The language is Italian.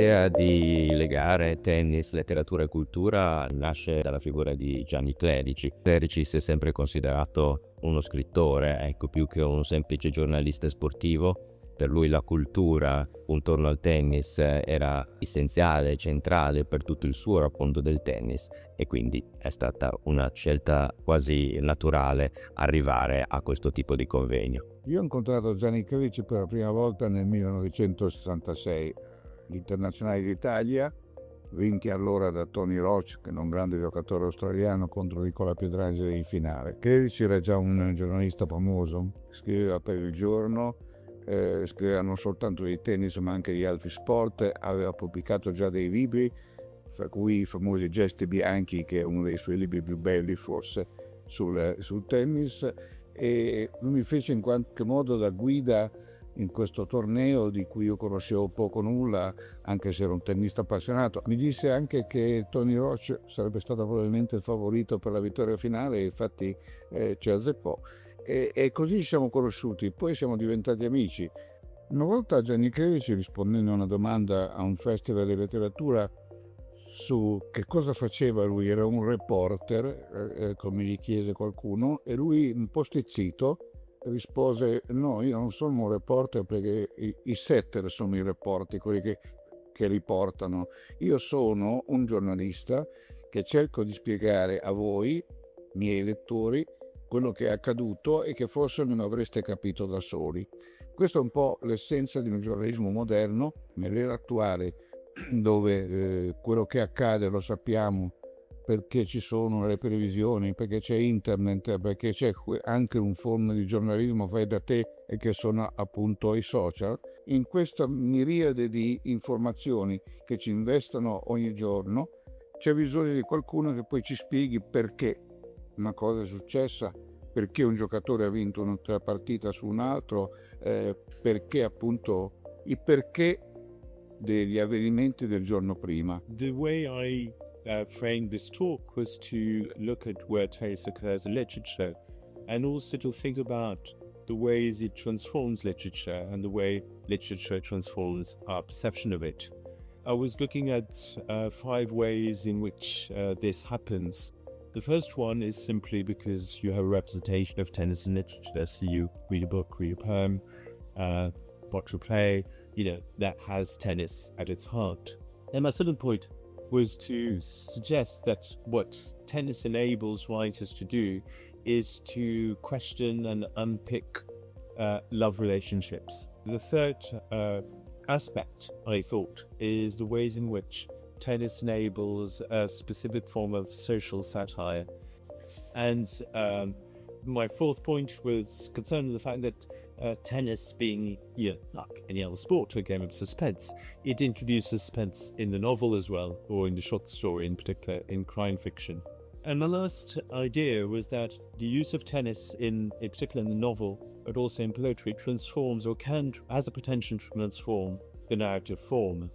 L'idea di legare tennis, letteratura e cultura nasce dalla figura di Gianni Clerici. Clerici si è sempre considerato uno scrittore, ecco, più che un semplice giornalista sportivo. Per lui la cultura intorno al tennis era essenziale, centrale per tutto il suo racconto del tennis, e quindi è stata una scelta quasi naturale arrivare a questo tipo di convegno. Io ho incontrato Gianni Clerici per la prima volta nel 1966, l'Internazionale d'Italia, vinti allora da Tony Roche, che era un grande giocatore australiano, contro Nicola Pietrangeli in finale. Clerici era già un giornalista famoso, scriveva per il giorno, scriveva non soltanto di tennis ma anche di altri sport, aveva pubblicato già dei libri, fra cui i famosi Gesti Bianchi, che è uno dei suoi libri più belli forse sul tennis, e lui mi fece in qualche modo da guida in questo torneo di cui io conoscevo poco o nulla, anche se ero un tennista appassionato. Mi disse anche che Tony Roche sarebbe stato probabilmente il favorito per la vittoria finale, e infatti ci azzeccò. E così ci siamo conosciuti, poi siamo diventati amici. Una volta Gianni Clerici, rispondendo a una domanda a un festival di letteratura su che cosa faceva lui, era un reporter, come gli chiese qualcuno, e lui, un po' stizzito, rispose: no, io non sono un reporter, perché i setter sono i reporter, quelli che riportano. Io sono un giornalista che cerco di spiegare a voi, miei lettori, quello che è accaduto e che forse non avreste capito da soli. Questa è un po' l'essenza di un giornalismo moderno, nell'era attuale, dove quello che accade lo sappiamo perché ci sono le televisioni, perché c'è internet, perché c'è anche un forma di giornalismo fai da te, e che sono appunto i social. In questa miriade di informazioni che ci investono ogni giorno c'è bisogno di qualcuno che poi ci spieghi perché una cosa è successa, perché un giocatore ha vinto un'altra partita su un altro, perché appunto i perché degli avvenimenti del giorno prima. The way I framed this talk was to look at where taste occurs in literature, and also to think about the ways it transforms literature and the way literature transforms our perception of it. I was looking at 5 ways in which this happens. The first one is simply because you have a representation of tennis in literature. So you read a book, read a poem, watch a play, that has tennis at its heart. And my second point was to suggest that what tennis enables writers to do is to question and unpick love relationships. The third aspect, I thought, is the ways in which tennis enables a specific form of social satire. And my fourth point was concerned with the fact that tennis, being like any other sport, a game of suspense, it introduces suspense in the novel as well, or in the short story, in particular in crime fiction. And my last idea was that the use of tennis, in particular in the novel, but also in poetry, transforms, or has the potential to transform, the narrative form.